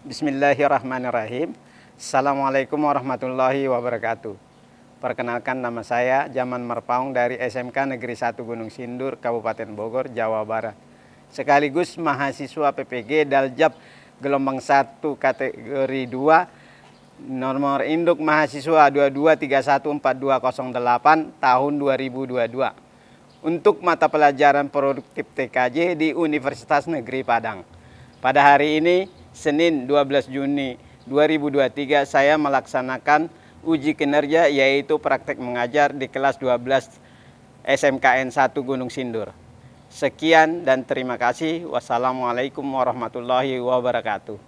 Bismillahirrahmanirrahim. Assalamualaikum warahmatullahi wabarakatuh. Perkenalkan, nama saya Jaman Marpaung dari SMK Negeri 1 Gunung Sindur, Kabupaten Bogor, Jawa Barat. Sekaligus mahasiswa PPG Daljab gelombang 1 kategori 2, nomor induk mahasiswa 223142008 tahun 2022. Untuk mata pelajaran produktif TKJ di Universitas Negeri Padang. Pada hari ini, Senin 12 Juni 2023, saya melaksanakan uji kinerja yaitu praktek mengajar di kelas 12 SMKN 1 Gunung Sindur. Sekian dan terima kasih. Wassalamualaikum warahmatullahi wabarakatuh.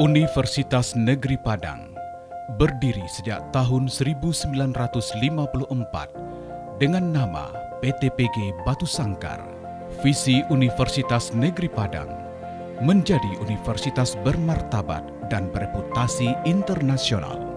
Universitas Negeri Padang berdiri sejak tahun 1954 dengan nama PTPG Batu Sangkar. Visi Universitas Negeri Padang menjadi universitas bermartabat dan bereputasi internasional.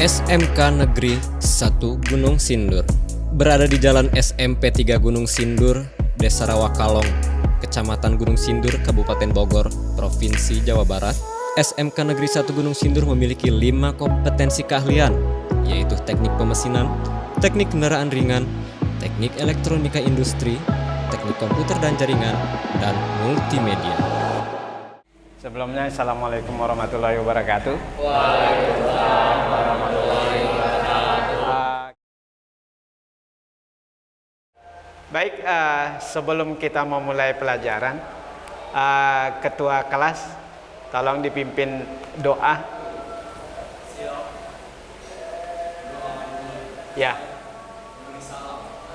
SMK Negeri 1 Gunung Sindur berada di Jalan SMP 3 Gunung Sindur, Desa Rawakalong, Kecamatan Gunung Sindur, Kabupaten Bogor, Provinsi Jawa Barat. SMK Negeri 1 Gunung Sindur memiliki 5 kompetensi keahlian, yaitu teknik pemesinan, teknik kendaraan ringan, teknik elektronika industri, teknik komputer dan jaringan, dan multimedia. Sebelumnya, Assalamualaikum warahmatullahi wabarakatuh. Waalaikumsalam warahmatullahi wabarakatuh. Baik, sebelum kita memulai pelajaran, Ketua kelas tolong dipimpin doa. Ya.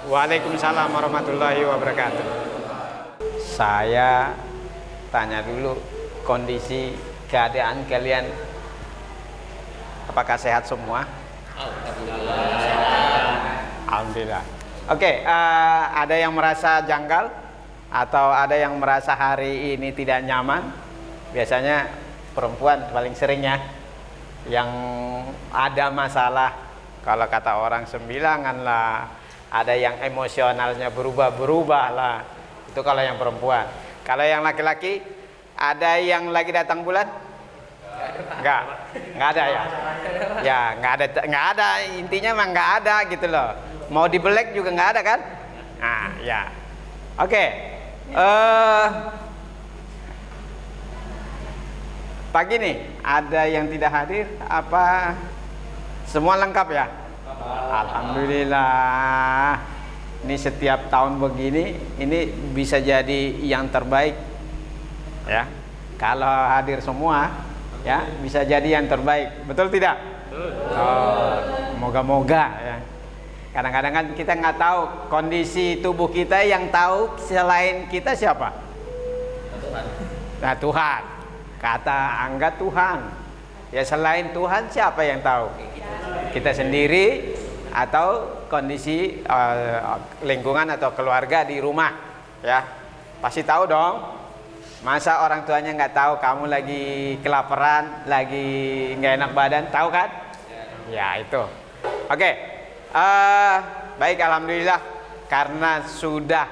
Waalaikumsalam warahmatullahi wabarakatuh. Saya tanya dulu kondisi keadaan kalian, apakah sehat semua? Alhamdulillah. Oke, ada yang merasa janggal atau ada yang merasa hari ini tidak nyaman? Biasanya perempuan paling sering ya, yang ada masalah. Kalau kata orang sembilangan lah, ada yang emosionalnya berubah-berubah lah. Itu kalau yang perempuan. Kalau yang laki-laki, ada yang lagi datang bulan? Enggak ada ya? Ya, enggak ada. Intinya mah enggak ada gitu loh. Mau dibelek juga enggak ada kan? Nah, ya. Oke. Pagi nih, ada yang tidak hadir? Apa semua lengkap ya? Alhamdulillah. Ini setiap tahun begini, ini bisa jadi yang terbaik. Ya, kalau hadir semua, ya bisa jadi yang terbaik, betul tidak? Oh, moga-moga ya. Kadang-kadang kan kita nggak tahu kondisi tubuh kita, yang tahu selain kita siapa? Tuhan. Nah, Tuhan. Kata Angga Tuhan. Ya, selain Tuhan siapa yang tahu? Kita sendiri atau kondisi lingkungan atau keluarga di rumah, ya pasti tahu dong. Masa orang tuanya nggak tahu kamu lagi kelaparan, lagi nggak enak badan, tahu kan? Ya itu. Oke, baik, alhamdulillah karena sudah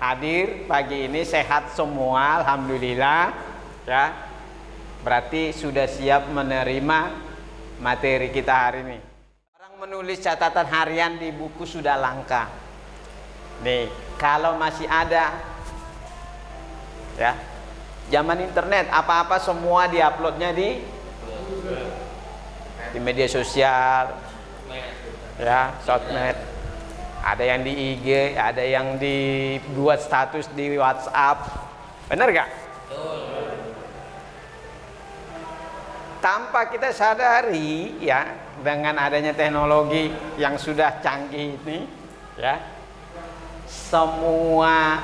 hadir pagi ini sehat semua, alhamdulillah ya. Berarti sudah siap menerima materi kita hari ini. Orang menulis catatan harian di buku sudah langka. Nih, kalau masih ada, ya. Zaman internet, apa-apa semua diuploadnya di media sosial, ya, sosmed. Ada yang di IG, ada yang dibuat status di WhatsApp, benar gak? Tanpa kita sadari, ya, dengan adanya teknologi yang sudah canggih ini, ya, semua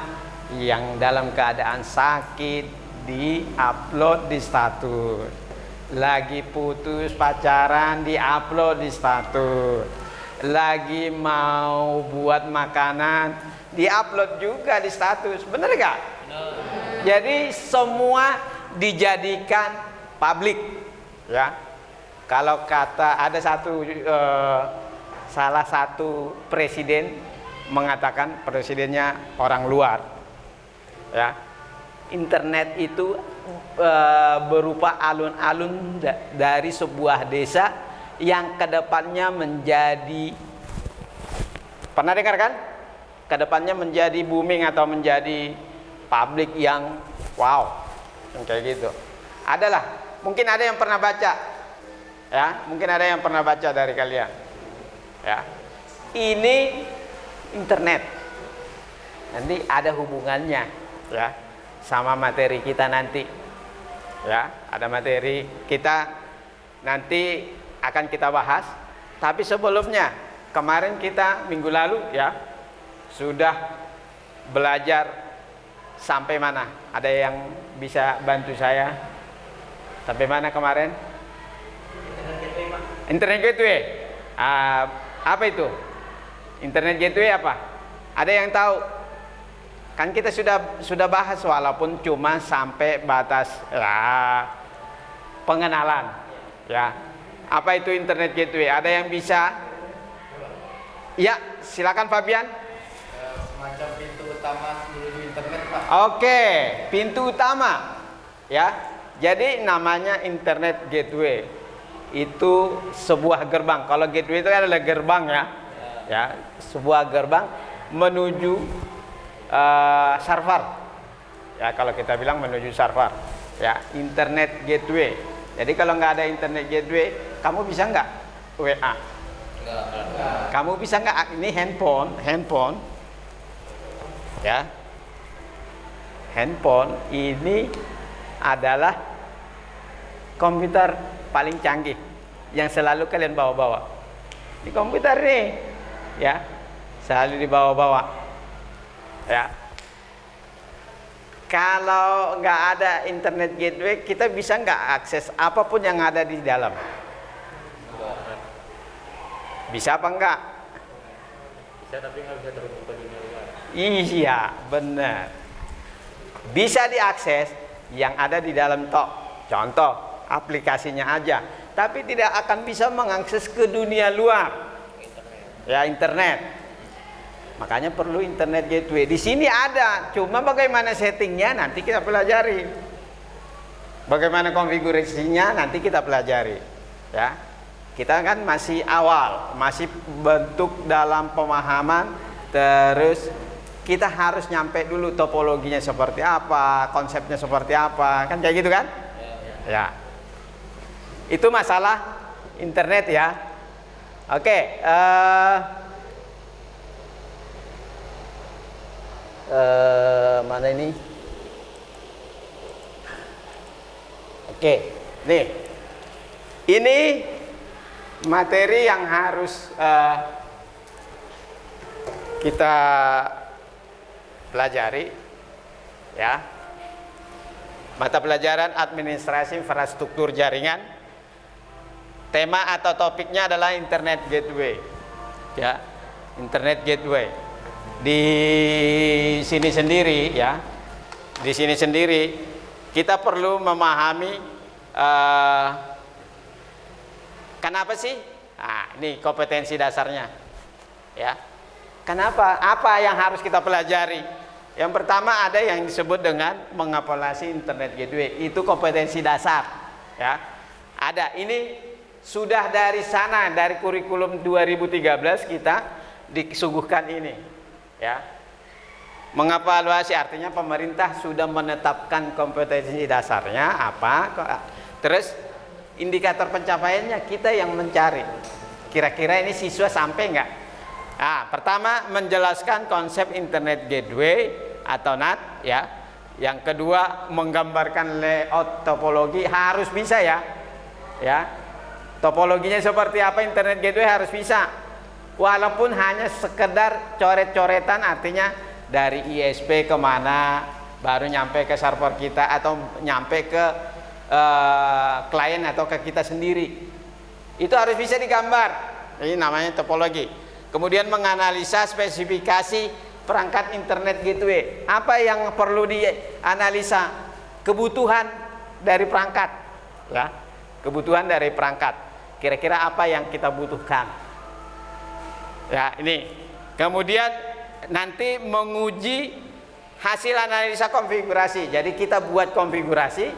yang dalam keadaan sakit di-upload di status. lagi putus pacaran di-upload di status, lagi mau buat makanan di-upload juga di status, bener gak? Jadi semua dijadikan publik, ya. Kalau kata ada salah satu presiden mengatakan, presidennya orang luar, ya, internet itu berupa alun-alun dari sebuah desa yang kedepannya menjadi, pernah dengar kan? Kedepannya menjadi booming atau menjadi publik yang wow, yang kayak gitu. Adalah, mungkin ada yang pernah baca, ya, mungkin ada yang pernah baca dari kalian, ya. Ini internet, nanti ada hubungannya, ya, sama materi kita nanti, ya. Ada materi kita nanti akan kita bahas. Tapi sebelumnya, kemarin kita minggu lalu, ya, sudah belajar sampai mana? Ada yang bisa bantu saya? Sampai mana kemarin? Internet gateway. Apa itu? Internet gateway apa? Ada yang tahu? Kan kita sudah bahas, walaupun cuma sampai batas ya, pengenalan, ya. Apa itu internet gateway? Ada yang bisa? Ya, silakan Fabian. Semacam pintu utama menuju internet, Pak. Oke, pintu utama, ya. Jadi namanya internet gateway. Itu sebuah gerbang. Kalau gateway itu adalah gerbang, ya. Ya, sebuah gerbang menuju server. Ya, kalau kita bilang menuju server, ya, internet gateway. Jadi kalau nggak ada internet gateway, kamu bisa nggak WA? Enggak. Kamu bisa nggak? Ini handphone, ya. Handphone ini adalah komputer paling canggih yang selalu kalian bawa-bawa. Ini komputer nih, ya, selalu dibawa-bawa, ya. Kalau nggak ada internet gateway, kita bisa nggak akses apapun yang ada di dalam? Bisa apa enggak? Bisa, tapi nggak bisa terhubung ke dunia luar. Iya, benar. Bisa diakses yang ada di dalam tok. Contoh, aplikasinya aja. Tapi tidak akan bisa mengakses ke dunia luar. Ya, internet. Makanya perlu internet gateway. Di sini ada, cuma bagaimana settingnya nanti kita pelajari. Bagaimana konfigurasinya nanti kita pelajari, ya. Kita kan masih awal, masih bentuk dalam pemahaman, terus kita harus nyampe dulu topologinya seperti apa, konsepnya seperti apa, kan kayak gitu kan? Ya. Itu masalah internet, ya. Oke, mana ini? Oke, nih, ini materi yang harus kita pelajari, ya. Mata pelajaran administrasi infrastruktur jaringan. Tema atau topiknya adalah internet gateway, ya, internet gateway. Di sini sendiri, ya, di sini sendiri kita perlu memahami kenapa sih? Nah, ini kompetensi dasarnya, ya. Kenapa? Apa yang harus kita pelajari? Yang pertama ada yang disebut dengan mengaplikasi internet gateway. Itu kompetensi dasar, ya. Ada. Ini sudah dari sana, dari kurikulum 2013 kita disuguhkan ini, ya. Mengevaluasi artinya pemerintah sudah menetapkan kompetensi dasarnya apa, terus indikator pencapaiannya kita yang mencari. Kira-kira ini siswa sampai enggak? Nah, pertama menjelaskan konsep internet gateway atau NAT, ya. Yang kedua menggambarkan layout topologi, harus bisa, ya. Ya. Topologinya seperti apa internet gateway harus bisa. Walaupun hanya sekedar coret-coretan, artinya dari ISP kemana baru nyampe ke server kita atau nyampe ke klien atau ke kita sendiri. Itu harus bisa digambar. Ini namanya topologi. Kemudian menganalisa spesifikasi perangkat internet gateway. Apa yang perlu dianalisa? Kebutuhan dari perangkat, ya. Kebutuhan dari perangkat. Kira-kira apa yang kita butuhkan? Ya, ini. Kemudian nanti menguji hasil analisa konfigurasi. Jadi kita buat konfigurasi,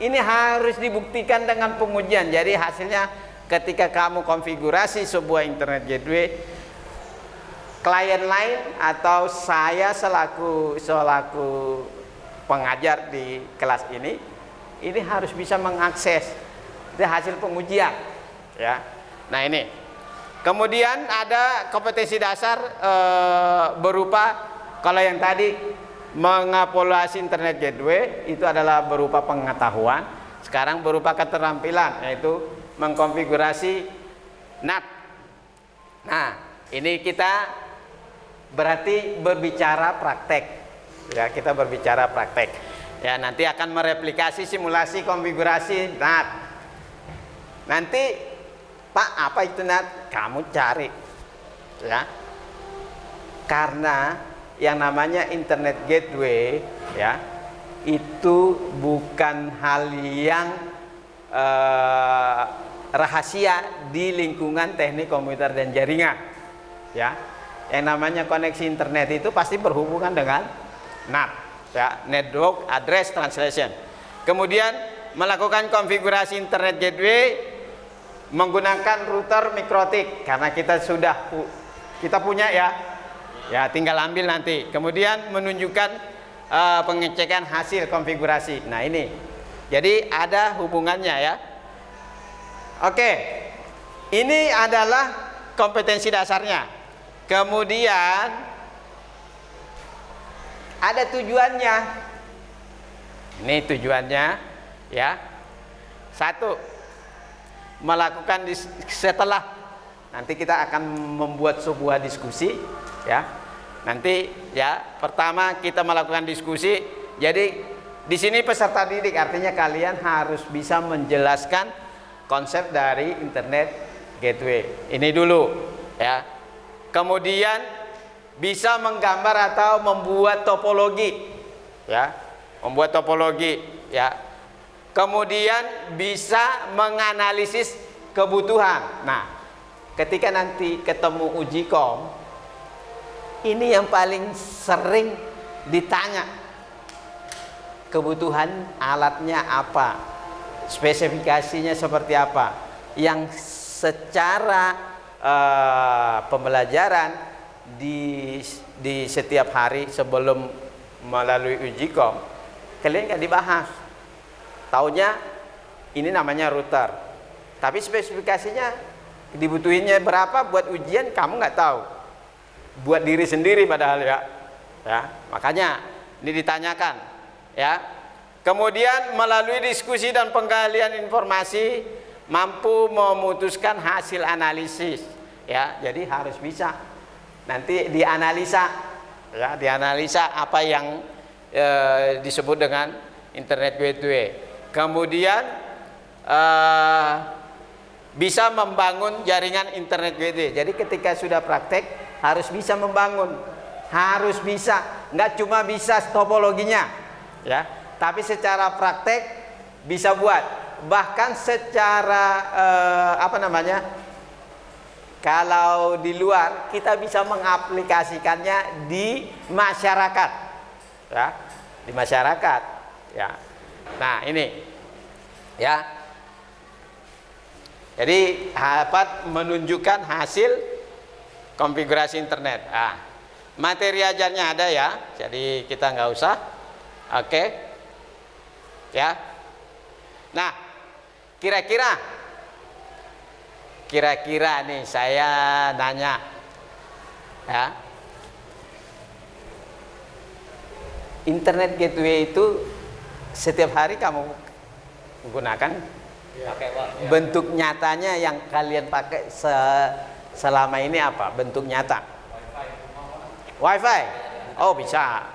ini harus dibuktikan dengan pengujian. Jadi hasilnya ketika kamu konfigurasi sebuah internet gateway, klien lain atau saya selaku pengajar di kelas ini harus bisa mengakses. Itu hasil pengujian, ya. Nah, ini. Kemudian ada kompetensi dasar berupa, kalau yang tadi mengevaluasi internet gateway itu adalah berupa pengetahuan. Sekarang berupa keterampilan, yaitu mengkonfigurasi NAT. Nah, ini kita berarti berbicara praktek. Ya, kita berbicara praktek. Ya, nanti akan mereplikasi simulasi konfigurasi NAT. Nanti, Pak, apa itu NAT? Kamu cari. Ya. Karena yang namanya internet gateway, ya, itu bukan hal yang rahasia di lingkungan teknik komputer dan jaringan. Ya. Yang namanya koneksi internet itu pasti berhubungan dengan NAT, ya, Network Address Translation. Kemudian melakukan konfigurasi internet gateway menggunakan router mikrotik, karena kita punya, ya, tinggal ambil nanti. Kemudian menunjukkan pengecekan hasil konfigurasi. Nah, ini jadi ada hubungannya, ya. Oke, ini adalah kompetensi dasarnya. Kemudian ada tujuannya. Ini tujuannya, ya. Satu, melakukan setelah nanti kita akan membuat sebuah diskusi, ya. Nanti, ya, pertama kita melakukan diskusi. Jadi di sini peserta didik, artinya kalian harus bisa menjelaskan konsep dari internet gateway. Ini dulu, ya. Kemudian bisa menggambar atau membuat topologi, ya, membuat topologi, ya. Kemudian bisa menganalisis kebutuhan. Nah, ketika nanti ketemu uji kom, ini yang paling sering ditanya, kebutuhan alatnya apa, spesifikasinya seperti apa, yang secara pembelajaran di setiap hari sebelum melalui uji kom, kalian nggak dibahas. Taunya ini namanya router, tapi spesifikasinya dibutuhinnya berapa buat ujian kamu nggak tahu, buat diri sendiri padahal, ya. Makanya ini ditanyakan, ya. Kemudian melalui diskusi dan penggalian informasi mampu memutuskan hasil analisis, ya. Jadi harus bisa nanti dianalisa, ya, dianalisa apa yang disebut dengan internet gateway. Kemudian bisa membangun jaringan internet gateway. Jadi ketika sudah praktek harus bisa membangun, harus bisa, nggak cuma bisa topologinya, ya, tapi secara praktek bisa buat. Bahkan secara kalau di luar kita bisa mengaplikasikannya di masyarakat, ya, di masyarakat, ya. Nah, ini, ya. Jadi dapat menunjukkan hasil konfigurasi internet. Materi ajarnya ada, ya, jadi kita nggak usah, oke, ya. Nah, kira-kira nih saya nanya, ya, internet gateway itu setiap hari kamu gunakan? Bentuk nyatanya yang kalian pakai selama ini apa? Bentuk nyata? Wifi? Oh, bisa.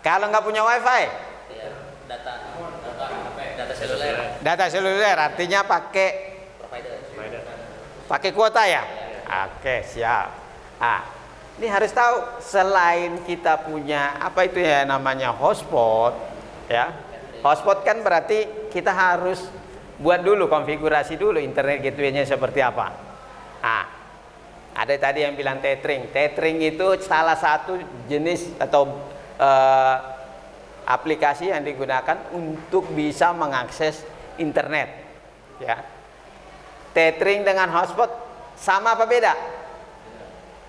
Kalau nggak punya wifi? Data seluler. Data seluler artinya pakai kuota ya? Oke, siap. Ini harus tahu, selain kita punya apa itu ya namanya hotspot, ya. Hotspot kan berarti kita harus buat dulu konfigurasi dulu internet gateway-nya seperti apa. Ada tadi yang bilang tethering. Tethering itu salah satu jenis atau aplikasi yang digunakan untuk bisa mengakses internet, ya. Tethering dengan hotspot sama apa beda?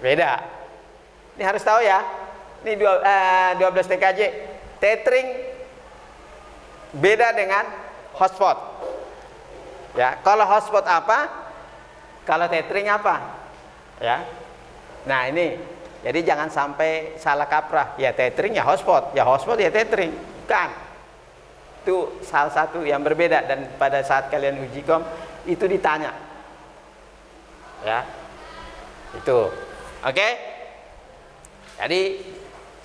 Beda. Ini harus tahu ya. Ini 12 TKJ. Tethering beda dengan hotspot. Ya, kalau hotspot apa? Kalau tethering apa? Ya. Nah, ini. Jadi jangan sampai salah kaprah. Ya tethering ya hotspot ya tethering. Bukan. Itu salah satu yang berbeda, dan pada saat kalian uji kom itu ditanya. Ya. Itu. Oke? Jadi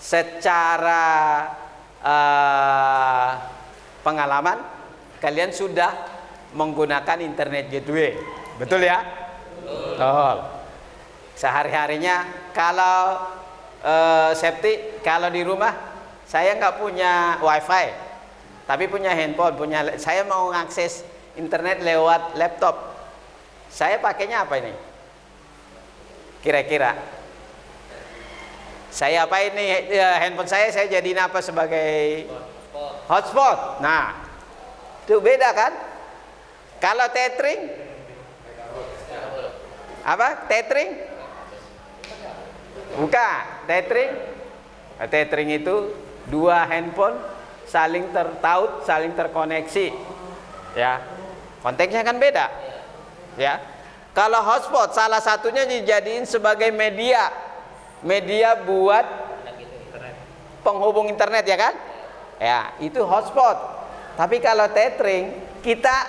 secara pengalaman kalian sudah menggunakan internet gateway, betul ya? Betul. Sehari-harinya kalau safety, kalau di rumah saya nggak punya wifi, tapi punya handphone, saya mau mengakses internet lewat laptop. Saya pakainya apa ini? Kira-kira? Saya apa ini handphone saya jadiin apa sebagai hotspot. Nah, itu beda kan? Kalau tethering apa? Tethering? Bukan, tethering itu dua handphone saling tertaut, saling terkoneksi. Ya. Konteksnya kan beda. Ya. Kalau hotspot salah satunya dijadiin sebagai media buat penghubung internet, ya kan? Ya, itu hotspot. Tapi kalau tethering kita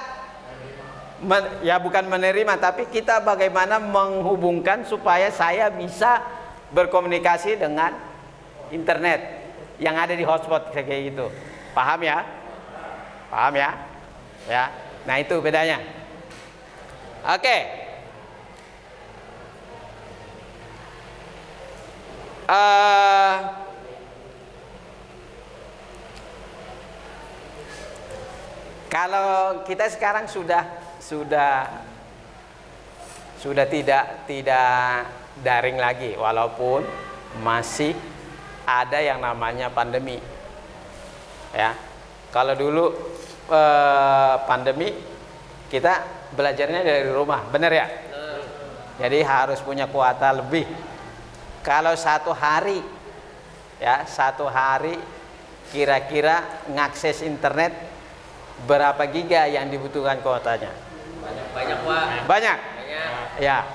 bukan menerima, tapi kita bagaimana menghubungkan supaya saya bisa berkomunikasi dengan internet yang ada di hotspot kayak gitu. Paham ya? Paham ya? Ya. Nah, itu bedanya. Oke. Kalau kita sekarang sudah tidak daring lagi, walaupun masih ada yang namanya pandemi, ya. Kalau dulu pandemi kita belajarnya dari rumah, benar ya? Jadi harus punya kuota lebih. Kalau satu hari kira-kira ngakses internet berapa giga yang dibutuhkan kuotanya? Banyak Pak. Banyak. Ya.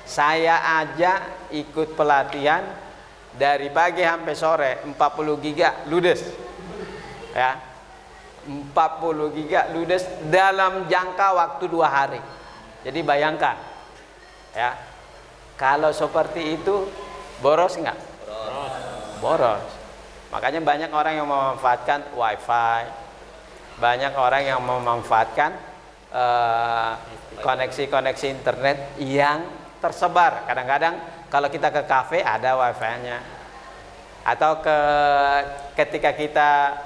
Saya aja ikut pelatihan dari pagi sampai sore 40 giga ludes. Ya. 40 giga ludes dalam jangka waktu 2 hari. Jadi bayangkan. Ya. Kalau seperti itu boros nggak? Boros. Makanya banyak orang yang memanfaatkan wifi, banyak orang yang memanfaatkan koneksi-koneksi internet yang tersebar. Kadang-kadang kalau kita ke kafe ada wifi-nya, atau ketika kita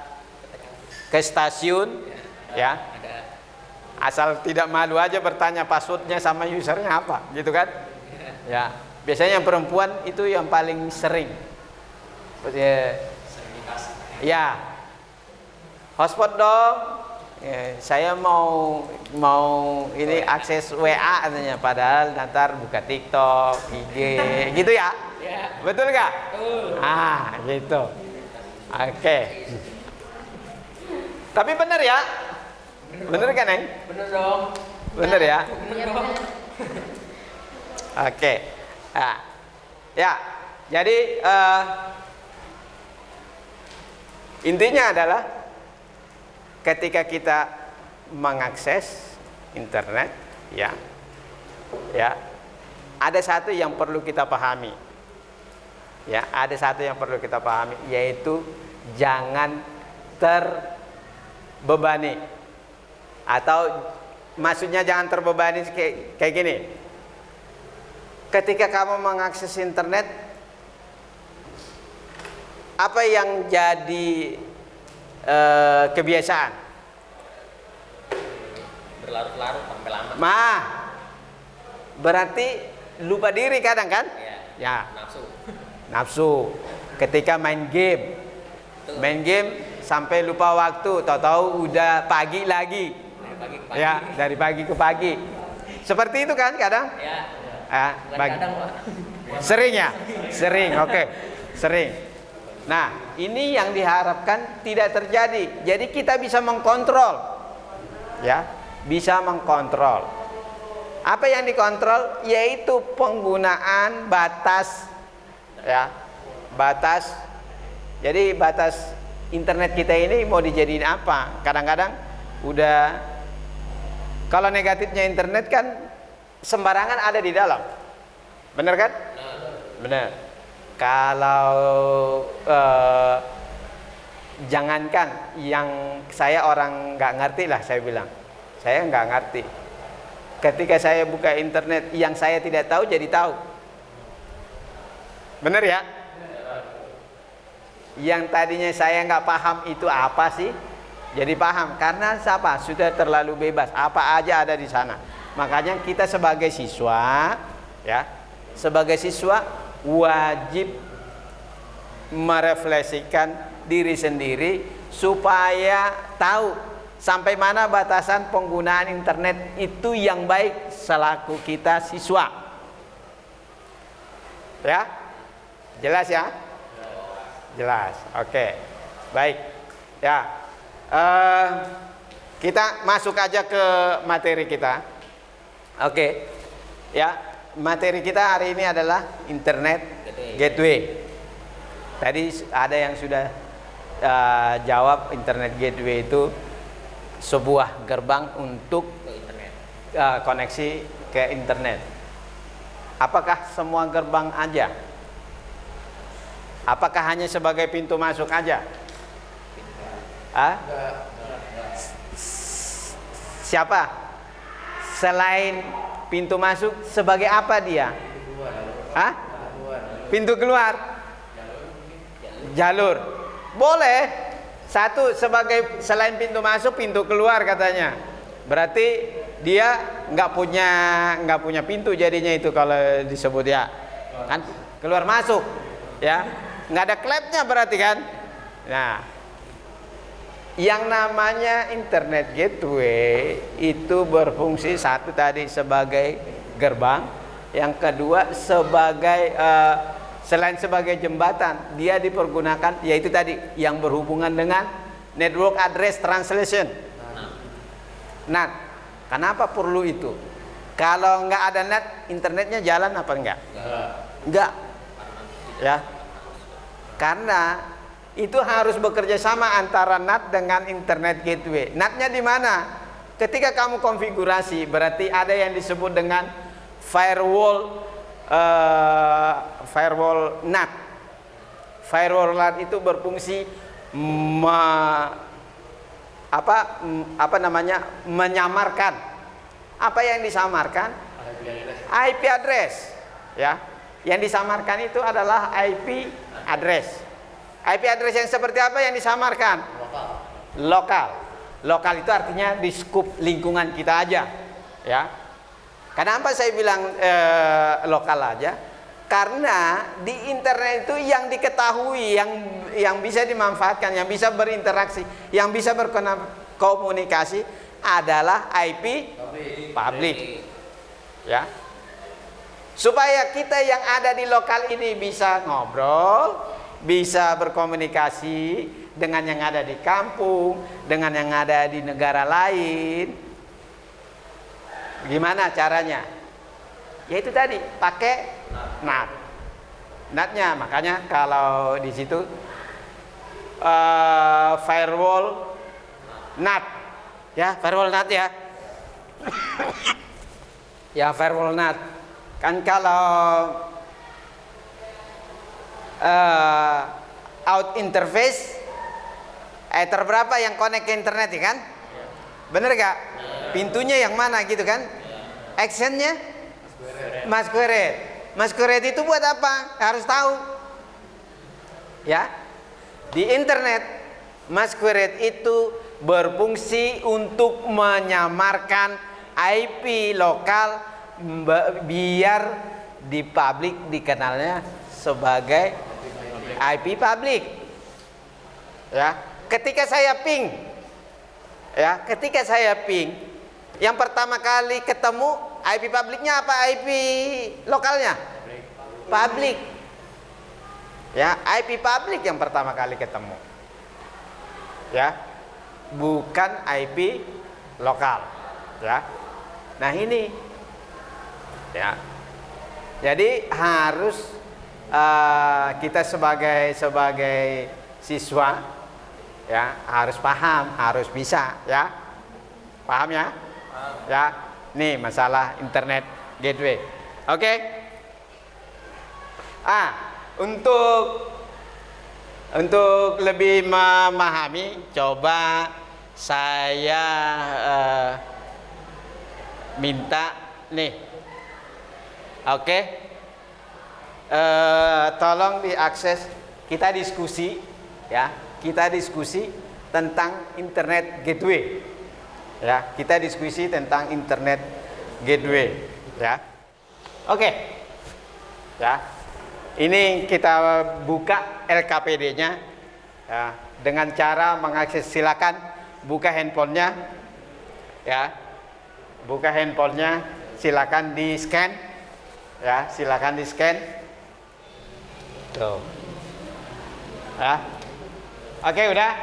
ke stasiun, ya, asal tidak malu aja bertanya passwordnya sama usernya apa, gitu kan? Ya, biasanya yang perempuan itu yang paling sering. Ya, hotspot dong. Ya, saya mau ini akses WA katanya, padahal nanti buka TikTok, IG, gitu ya? Betul nggak? Gitu. Oke. Tapi benar ya? Benar kan, Neng? Bener dong. Benar ya? Iya benar. Oke. Ya, jadi intinya adalah ketika kita mengakses internet, ya, ada satu yang perlu kita pahami, yaitu jangan terbebani. Atau maksudnya jangan terbebani kayak gini. Ketika kamu mengakses internet, apa yang jadi kebiasaan? Berlarut-larut sampai lama. Berarti lupa diri kadang kan? Ya. Nafsu. Ketika main game, sampai lupa waktu, tahu-tahu udah pagi lagi. Ya, dari pagi ke pagi. Seperti itu kan kadang? Sering ya? Sering, oke. Sering. Nah, ini yang diharapkan tidak terjadi. Jadi kita bisa mengkontrol. Ya, bisa mengkontrol. Apa yang dikontrol? Yaitu penggunaan batas. Ya, batas. Jadi batas internet kita ini mau dijadiin apa? Kadang-kadang udah, kalau negatifnya internet kan sembarangan ada di dalam. Benar kan? Benar. Kalau jangankan yang saya orang nggak ngerti lah, saya bilang saya nggak ngerti. Ketika saya buka internet, yang saya tidak tahu jadi tahu. Benar ya? Yang tadinya saya nggak paham itu apa sih, jadi paham. Karena siapa? Sudah terlalu bebas, apa aja ada di sana. Makanya kita sebagai siswa, ya, sebagai siswa wajib merefleksikan diri sendiri supaya tahu sampai mana batasan penggunaan internet itu yang baik selaku kita siswa. Ya, jelas ya? Jelas. Oke, baik. Ya, kita masuk aja ke materi kita. Oke, ya, materi kita hari ini adalah internet gateway. Tadi ada yang sudah jawab, internet gateway itu sebuah gerbang untuk koneksi ke internet. Apakah semua gerbang aja? Apakah hanya sebagai pintu masuk aja? Siapa? Selain pintu masuk, sebagai apa dia? Pintu keluar? Jalur. Boleh. Satu sebagai selain pintu masuk, pintu keluar katanya. Berarti dia nggak punya pintu jadinya itu kalau disebut ya. Kan keluar masuk. Ya. Nggak ada klepnya berarti kan. Nah, yang namanya internet gateway itu berfungsi satu tadi sebagai gerbang, yang kedua sebagai selain sebagai jembatan, dia dipergunakan yaitu tadi yang berhubungan dengan network address translation. NAT. Kenapa perlu itu? Kalau nggak ada NAT, internetnya jalan apa enggak? Enggak. Ya. Karena itu harus bekerja sama antara NAT dengan internet gateway. NAT-nya di mana? Ketika kamu konfigurasi, berarti ada yang disebut dengan firewall NAT. Firewall NAT itu berfungsi menyamarkan. Apa yang disamarkan? IP address. Ya. Yang disamarkan itu adalah IP address. IP address yang seperti apa yang disamarkan? Lokal. Lokal itu artinya di skup lingkungan kita aja. Ya. Kenapa saya bilang lokal aja? Karena di internet itu yang diketahui, yang bisa dimanfaatkan, yang bisa berinteraksi, yang bisa berkomunikasi adalah IP public. Ya. Supaya kita yang ada di lokal ini bisa ngobrol, bisa berkomunikasi dengan yang ada di kampung, dengan yang ada di negara lain. Gimana caranya? Yaitu tadi pakai NAT. NAT-nya makanya kalau di situ firewall NAT, ya firewall NAT ya. Ya firewall NAT. Kan kalau out interface Ether berapa yang connect ke internet ya kan? Bener gak? Pintunya yang mana gitu kan? Actionnya masquerade. Masquerade itu buat apa? Harus tahu. Ya, di internet masquerade itu berfungsi untuk menyamarkan IP lokal biar di publik dikenalnya sebagai IP publik. Ya, ketika saya ping, yang pertama kali ketemu IP publiknya apa? IP lokalnya? Publik. Ya, IP publik yang pertama kali ketemu. Ya, bukan IP lokal. Ya, nah ini. Ya, jadi harus kita sebagai siswa, ya harus paham, harus bisa, ya paham ya, ya. Nih masalah internet gateway. Oke. Untuk lebih memahami, coba saya minta nih. Oke, tolong diakses, kita diskusi, ya, kita diskusi tentang internet gateway, ya, kita diskusi tentang internet gateway, ya. Oke, ya, ini kita buka LKPD-nya, ya, dengan cara mengakses. Silakan buka handphonenya, ya, buka handphonenya, silakan di scan. Ya, silakan di scan. Tuh. Ya. Oke, udah?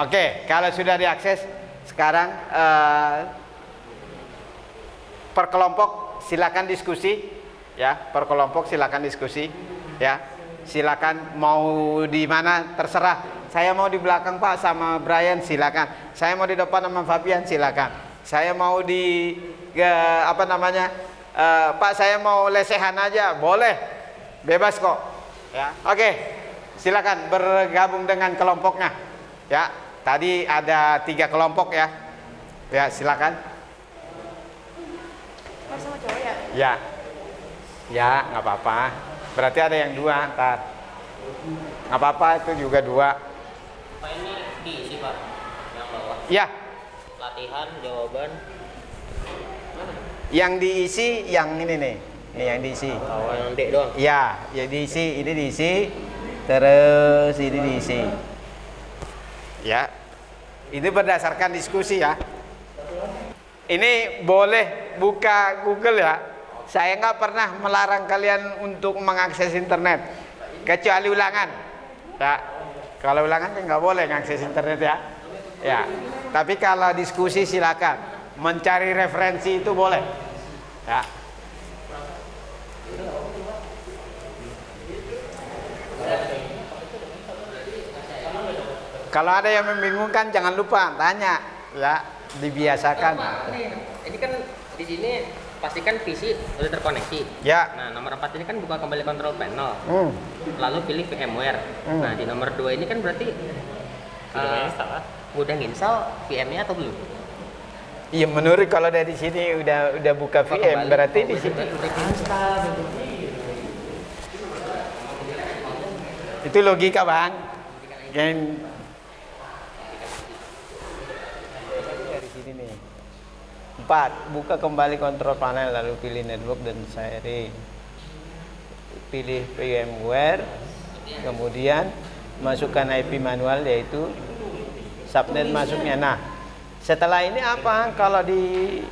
Oke, kalau sudah diakses, sekarang per kelompok silakan diskusi, ya, per kelompok silakan diskusi, ya. Silakan mau di mana terserah. Saya mau di belakang Pak sama Brian, silakan. Saya mau di depan sama Fabian, silakan. Saya mau di Pak saya mau lesehan aja, boleh, bebas kok. Ya, oke, silakan bergabung dengan kelompoknya. Ya, tadi ada 3 kelompok ya. Ya, silakan. Sama cowok ya? Ya, ya nggak apa-apa. Berarti ada yang 2 ntar. Nggak apa-apa, itu juga 2. Pak ini diisi Pak, yang bawah. Ya. Latihan, jawaban. Yang diisi yang ini nih yang diisi. Oh, yang D doang. Ya, ya diisi, ini diisi, terus ini diisi. Ya, ini berdasarkan diskusi ya. Ini boleh buka Google ya. Saya nggak pernah melarang kalian untuk mengakses internet, kecuali ulangan. Ya, kalau ulangan kan nggak boleh mengakses internet ya. Ya, tapi kalau diskusi silakan. Mencari referensi itu boleh. Ya. Kalau ada yang membingungkan jangan lupa tanya, ya, dibiasakan. Ini kan di sini pastikan PC udah terkoneksi. Ya. Nah, nomor 4 ini kan buka kembali control panel. Lalu pilih VMware. Nah, di nomor 2 ini kan berarti udah install VM-nya atau belum? Iya, menurut kalau dari sini udah buka VM, berarti di sini itu logika Bang. Dari sini nih. 4, buka kembali kontrol panel lalu pilih network dan sharing. Pilih VMware, kemudian masukkan IP manual yaitu subnet masuknya. Nah, setelah ini apa? Kalau di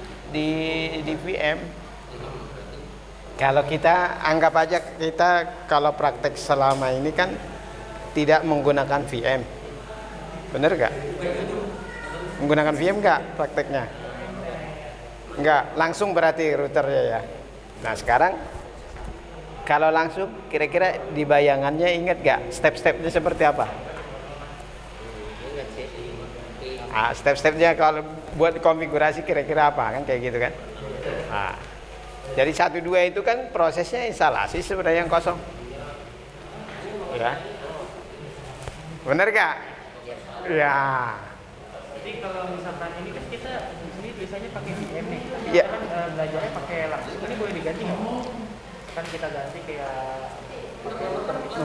VM, kalau kita anggap aja kita kalau praktek selama ini kan tidak menggunakan VM, bener gak? Menggunakan VM gak prakteknya? Enggak, langsung berarti routernya ya. Nah sekarang kalau langsung kira-kira di bayangannya ingat gak step-stepnya seperti apa? Step-stepnya kalau buat konfigurasi kira-kira apa kan kayak gitu kan. Nah, jadi 1, 2 itu kan prosesnya instalasi sebenarnya yang kosong. Ya. Bener gak? Ya. Jadi kalau misalkan ini kan kita biasanya pakai VM nih, tapi Iya. kita kan belajarnya pakai langsung. Ini boleh diganti nggak? Kan kita ganti kayak pakai router gitu.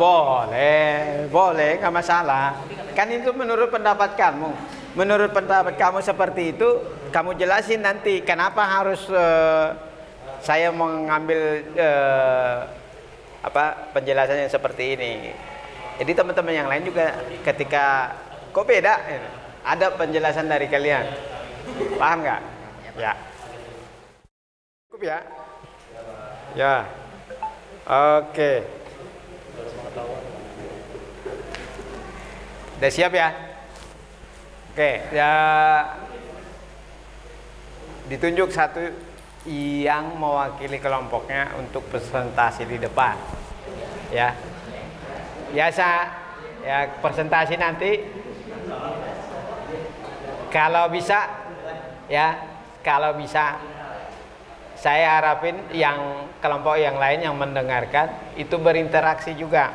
Boleh, nggak masalah. Kan itu menurut pendapat kamu. Menurut pendapat kamu seperti itu, kamu jelasin nanti kenapa harus saya mengambil penjelasannya seperti ini. Jadi teman-teman yang lain juga ketika kok beda, ada penjelasan dari kalian. Paham nggak? Ya. Cukup ya? Ya. Oke. Udah siap ya? Oke, ya. Ditunjuk satu yang mewakili kelompoknya untuk presentasi di depan. Ya. Biasa ya presentasi nanti kalau bisa saya harapin yang kelompok yang lain yang mendengarkan itu berinteraksi juga.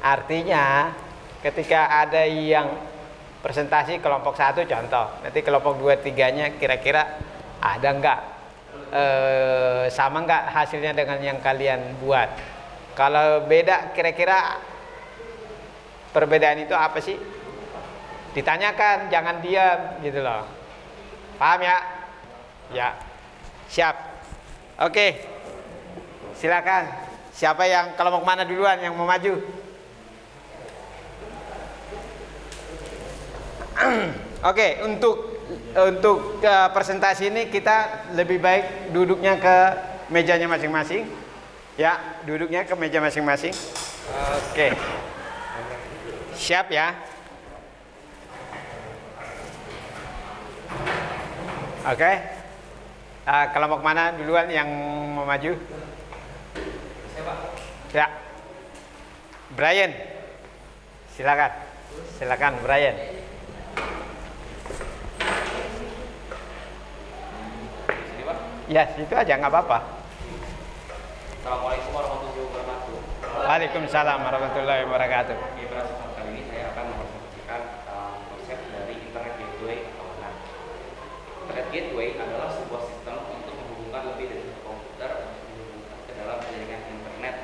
Artinya ketika ada yang presentasi kelompok 1 contoh, nanti kelompok 2, 3-nya kira-kira ada enggak sama enggak hasilnya dengan yang kalian buat. Kalau beda kira-kira perbedaan itu apa sih? Ditanyakan, jangan diam gitu loh. Paham ya? Ya. Siap. Oke. Silakan. Siapa yang kelompok mana duluan yang mau maju? Oke, untuk presentasi ini kita lebih baik duduknya ke mejanya masing-masing. Ya, duduknya ke meja masing-masing. Oke. Siap ya? Oke. Kelompok mana duluan yang mau maju? Ya. Brian. Silakan Brian. Ya, situ aja nggak apa-apa. Assalamualaikum warahmatullahi wabarakatuh. Waalaikumsalam warahmatullahi wabarakatuh. Di pertemuan kali ini saya akan mempresentasikan konsep dari Internet Gateway atau NAT. Internet Gateway adalah sebuah sistem untuk menghubungkan lebih dari satu komputer ke dalam jaringan internet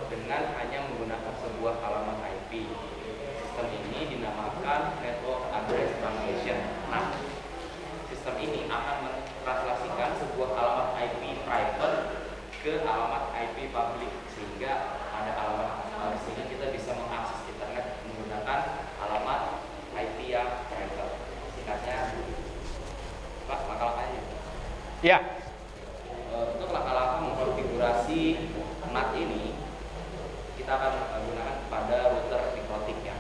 dengan hanya menggunakan sebuah alamat IP. Sistem ini dinamakan Network Address Translation. Nah, sistem ini akan mentranslasikan sebuah alamat IP private ke alamat IP public, sehingga pada alamat sehingga kita bisa mengakses internet menggunakan alamat IP yang private. Singkatnya, Pak, langkah-langkahnya. Ya. Untuk langkah-langkah mengkonfigurasi NAT ini, kita akan gunakan pada router mikrotik ya.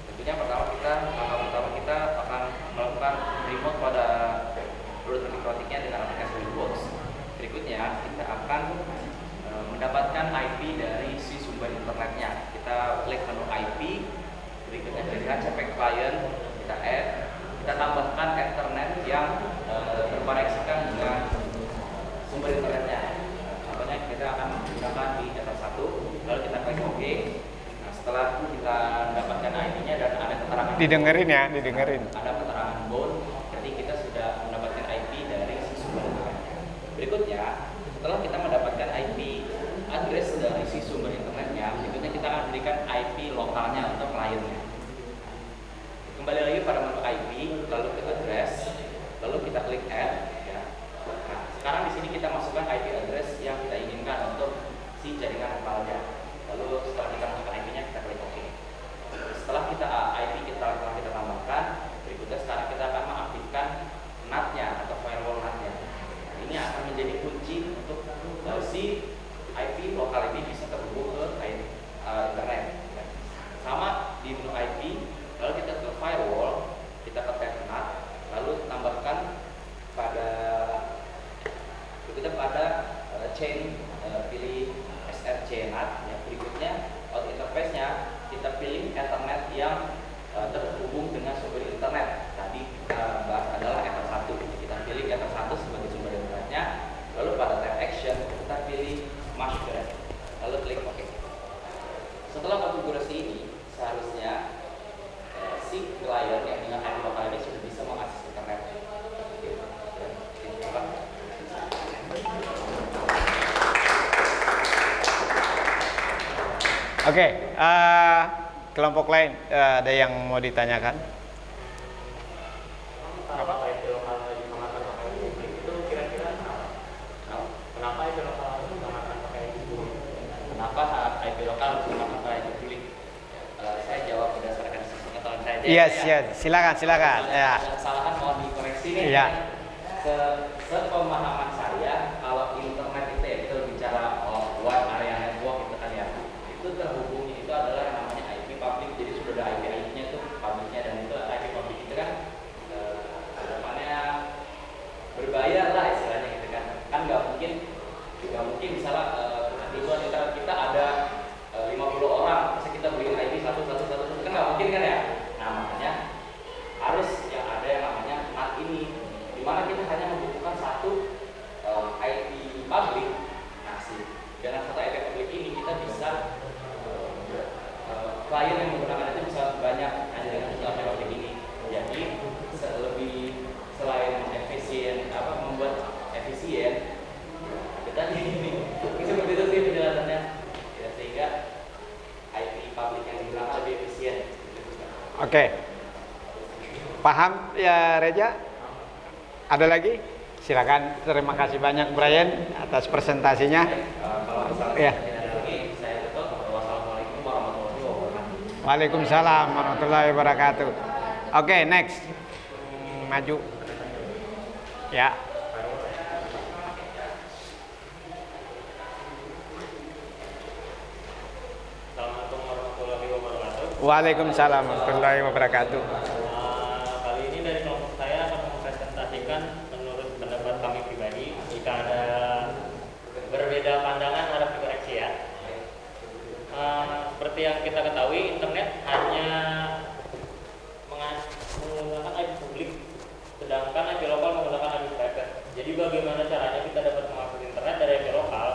Tentunya langkah pertama kita akan melakukan remote pada router mikrotiknya dengan aplikasi Winbox. Berikutnya kita akan mendapatkan IP dari si sumber internetnya. Kita klik menu IP, berikutnya dari HCP client kita add, kita tambahkan Ethernet yang terkoneksikan dengan sumber internetnya. Contohnya kita akan menggunakan di Ether 1, lalu kita klik OK. Nah, setelah kita mendapatkan IP-nya dan ada keterangan Didengerin ya, didengerin. ada keterangan bound, jadi kita sudah mendapatkan IP dari si sumber internetnya. Berikutnya, setelah kita mendapatkan IP address dari si sumber internetnya, berikutnya kita akan berikan IP lokalnya untuk kliennya. Kembali lagi pada menu IP, lalu ke address, lalu kita klik add. Ya. Nah, sekarang di sini kita masukkan IP address yang kita inginkan untuk si jaringan lokalnya. Lalu setelah kita masukkan IP-nya, kita klik OK. Setelah IP kita telah kita tambahkan, berikutnya sekarang kita akan mengaktifkan NAT-nya atau firewall NAT-nya. Nah, ini akan menjadi kunci untuk si IP lokal ini bisa terhubung ke internet. Sama di menu IP, lalu kita ke firewall, kita ke tab NAT, lalu tambahkan berikutnya pada chain, pilih SRC NAT. Ya. Berikutnya out interface-nya kita pilih Ethernet yang terhubung dengan sumber internet. Tadi kita bahas adalah Ether 1. Kita pilih Ether 1 sebagai sumber internetnya. Lalu pada tab action kita pilih Mashgraph. Lalu klik OK. Setelah konfigurasi ini, seharusnya si klien yang dengan IP lokal ini sudah bisa mengakses internet. Oke, kelompok lain ada yang mau ditanyakan? Kenapa IP lokal digunakan pakai publik itu kira-kira kenapa IP lokal digunakan pakai publik? Kenapa IP lokal digunakan pakai publik? Saya jawab berdasarkan pengetahuan saya. Yes, silakan. Ya. Ada kesalahan mau dikoreksi nih. Iya. Sepemahaman saya, kalau internet itu ya kita bicara wide area network gitu kan ya, itu terhubungnya itu adalah yang namanya IP public. Jadi sudah ada IP-nya itu publiknya, dan itu IP public itu kan kedepannya berbayar lah istilahnya gitu kan. Kan nggak mungkin misalnya kebutuhan internet kita ada 50 orang, terus kita beli IP satu kan nggak mungkin kan ya. Nah makanya harus yang ada yang namanya NAT ini, dimana kita hanya membutuhkan satu IP public. Nah dengan satu IP public ini kita bisa klien yang menggunakan itu bisa banyak hanya dengan satu IP public ini. Jadi selain efisien membuat efisien, kita ini seperti itu sih penjelasannya ya, sehingga IP public yang digunakan lebih efisien. Oke. Paham ya Reja? Ada lagi? Silakan. Terima kasih banyak Brian atas presentasinya. Kalau misalnya Ya. tidak ada lagi, saya tutup. Wassalamualaikum warahmatullahi wabarakatuh. Waalaikumsalam warahmatullahi wabarakatuh. Oke, next. Maju. Ya. Assalamualaikum warahmatullahi wabarakatuh. Waalaikumsalam warahmatullahi wabarakatuh. Kali ini dari kelompok saya akan mempresentasikan menurut pendapat kami pribadi, jika ada berbeda pandangan harap dikoreksi ya. Seperti yang kita ketahui, internet hanya menggunakan IP publik, sedangkan IP lokal menggunakan IP private. Jadi bagaimana caranya kita dapat mengakses internet dari IP lokal?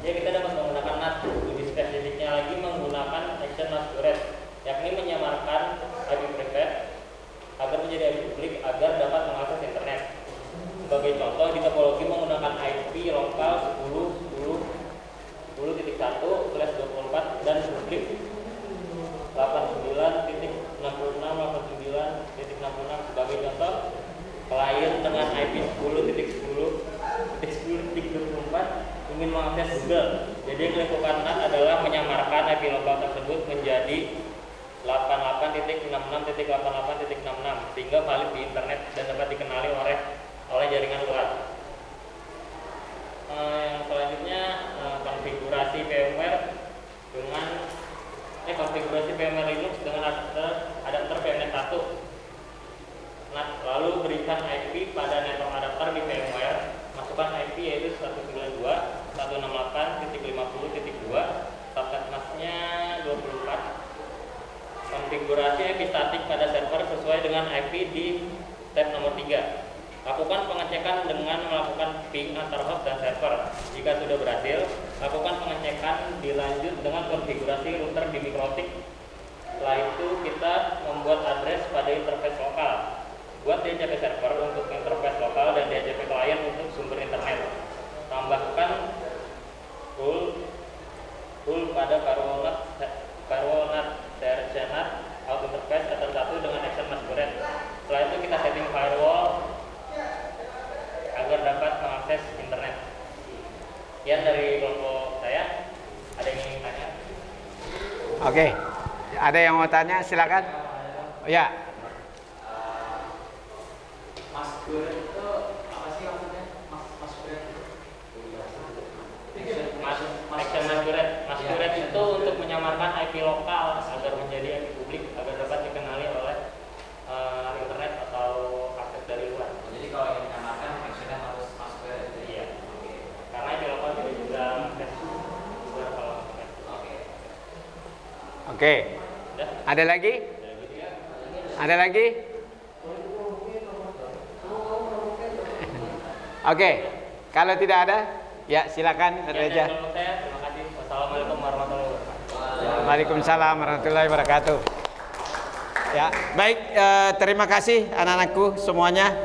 Ya kita dapat menggunakan NAT, lebih spesifiknya lagi menggunakan action masquerade, yakni menyamarkan IP private agar menjadi IP publik agar dapat mengakses internet. Sebagai contoh, di topologi menggunakan IP lokal 10.1/24 dan publik 89.66.89.66. Sebagai contoh, klien dengan IP 10.10.10.24 ingin mengakses Google. Jadi yang dilakukan NAT adalah menyamarkan IP lokal tersebut menjadi 88.66.88.66 sehingga valid di internet dan dapat dikenali oleh jaringan luas. Yang selanjutnya konfigurasi VMware dengan konfigurasi VMware Linux dengan adapter VMnet 1. Nah, lalu berikan IP pada network adapter di VMware, masukkan IP yaitu 192.168.50.2, subnetnya 24. Konfigurasi IP statik pada server sesuai dengan IP di tab nomor 3. Lakukan pengecekan dengan melakukan ping antar host dan server. Jika sudah berhasil, lakukan pengecekan dilanjut dengan konfigurasi router di mikrotik. Setelah itu kita membuat address pada interface lokal. Buat DHCP server untuk interface lokal dan DHCP client untuk sumber internet. Tambahkan rule pada firewall NAT NAT out interface atau satu dengan action masquerade. Setelah itu kita setting firewall agar dapat mengakses internet. Sekian dari kelompok saya. Ada yang ingin tanya? Oke. Ada yang mau tanya? Silakan. Ya. Masquerade itu apa sih maksudnya? Masquerade Masquerade itu untuk menyamarkan IP lokal agar menjadi IP publik agar dapat dikenali oleh internet atau akses dari luar. Jadi kalau ingin menyamarkan maksudnya harus masquerade. Iya. Karena IP lokal tidak bisa akses luar kalau masquerade. Oke. Ada lagi? Ada lagi? Oke. Kalau tidak ada, ya silakan Reja. Terima kasih. Wassalamualaikum warahmatullahi wabarakatuh. Waalaikumsalam warahmatullahi wabarakatuh. Ya, baik. Terima kasih anak-anakku semuanya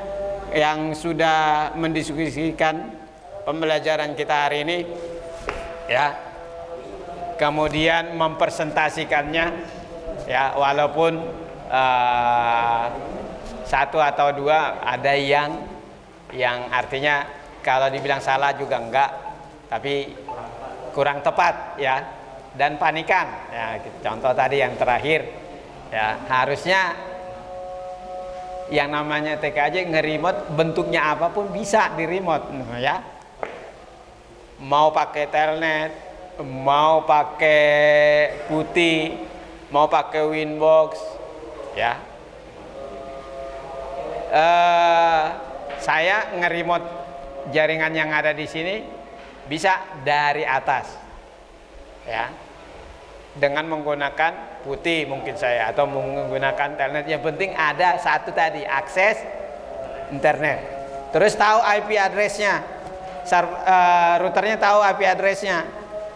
yang sudah mendiskusikan pembelajaran kita hari ini. Ya, kemudian mempresentasikannya, ya, walaupun satu atau dua ada yang artinya kalau dibilang salah juga enggak, tapi kurang tepat, ya, dan panikan, ya. Contoh tadi yang terakhir, ya, harusnya yang namanya TKJ nge-remote bentuknya apapun bisa di-remote, ya. Mau pakai telnet, mau pakai putih, mau pakai Winbox, ya. Saya nge-remote jaringan yang ada di sini bisa dari atas, ya, dengan menggunakan putih mungkin saya, atau menggunakan telnet. Yang penting ada satu tadi, akses internet, terus tahu IP address-nya, routernya tahu IP address-nya.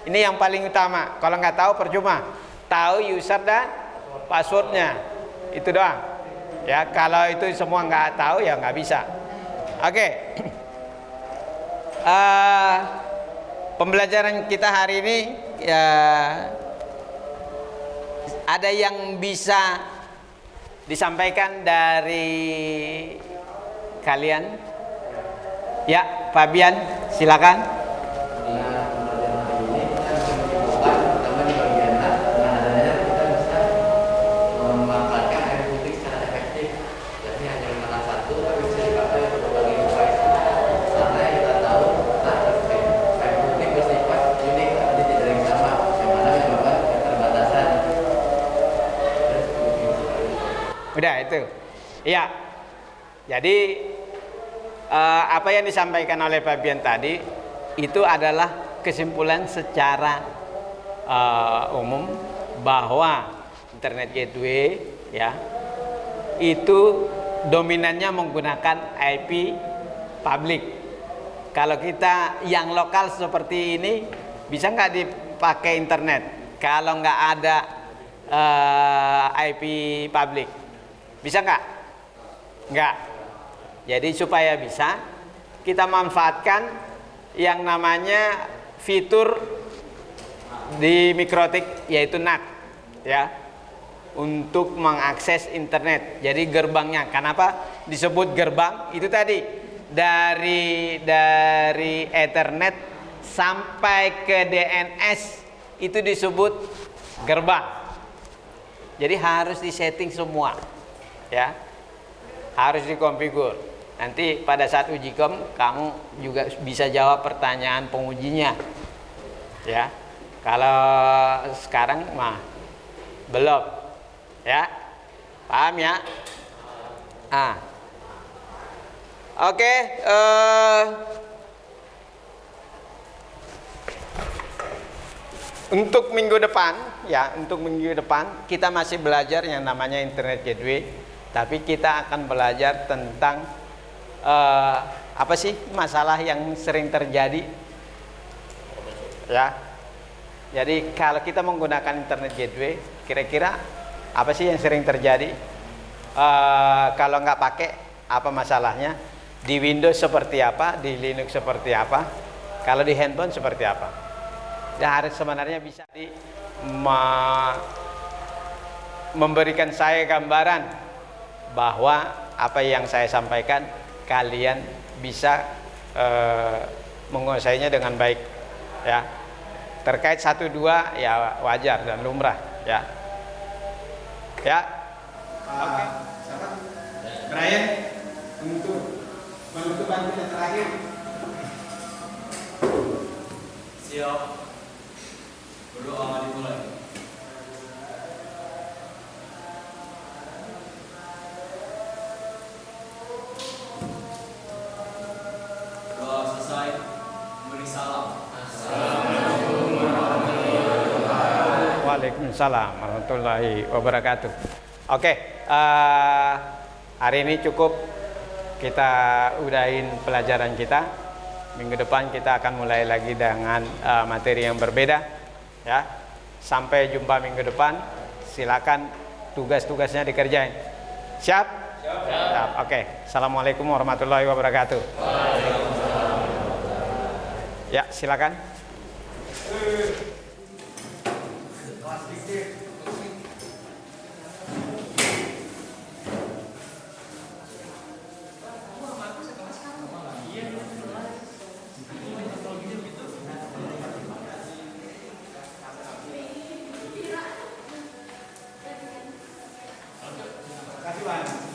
Ini yang paling utama. Kalau nggak tahu percuma, tahu user dan passwordnya, itu doang, ya. Kalau itu semua nggak tahu, ya nggak bisa. Oke. Pembelajaran kita hari ini, ya, ada yang bisa disampaikan dari kalian? Ya, Fabian, silakan. Udah itu, ya. Jadi apa yang disampaikan oleh Fabian tadi itu adalah kesimpulan secara umum bahwa internet gateway, ya, itu dominannya menggunakan IP public. Kalau kita yang lokal seperti ini, bisa nggak dipakai internet kalau nggak ada IP public? Bisa nggak? Nggak. Jadi supaya bisa, kita manfaatkan yang namanya fitur di Mikrotik, yaitu NAT, ya, untuk mengakses internet. Jadi gerbangnya, kenapa disebut gerbang? Itu tadi dari Ethernet sampai ke DNS itu disebut gerbang. Jadi harus disetting semua, ya, harus dikonfigur. Nanti pada saat uji kom kamu juga bisa jawab pertanyaan pengujinya, ya. Kalau sekarang mah belum, ya, paham ya? Oke, untuk minggu depan, ya, untuk minggu depan kita masih belajar yang namanya internet gateway. Tapi kita akan belajar tentang apa sih masalah yang sering terjadi, ya. Jadi kalau kita menggunakan internet gateway, kira-kira apa sih yang sering terjadi? Kalau nggak pakai, apa masalahnya? Di Windows seperti apa? Di Linux seperti apa? Kalau di handphone seperti apa? Ya, harus sebenarnya bisa memberikan saya gambaran bahwa apa yang saya sampaikan kalian bisa menguasainya dengan baik, ya. Terkait 1, 2 ya wajar dan lumrah, ya. Ya. Oke. Brian, untuk penutupan kita terakhir. Siap. Berdoa dimulai. Waalaikumsalam warahmatullahi wabarakatuh. Oke, hari ini cukup, kita udahin pelajaran kita. Minggu depan kita akan mulai lagi dengan materi yang berbeda, ya. Sampai jumpa minggu depan. Silakan tugas-tugasnya dikerjain. Siap? Siap. Oke. Assalamualaikum warahmatullahi wabarakatuh. Ya, silakan. tujuan.